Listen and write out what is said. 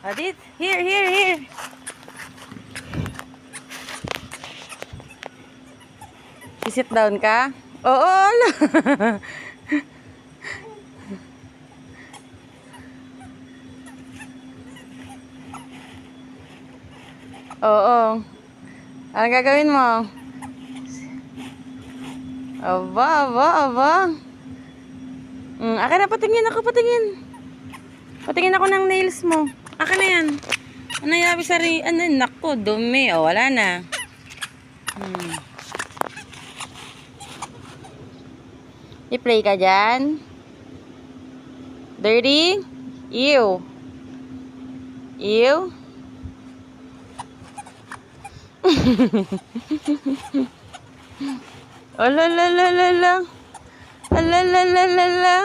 Adit, here. Sit down ka? Oo, ala. Oo. Anong gagawin mo? Aba. Akin na, patingin ako. Patingin ako ng nails mo. Akin na yan. Ano yabi sa naku, dumi. O, wala na. I-play ka dyan. Dirty. Ew. Alalalala. Alalalala.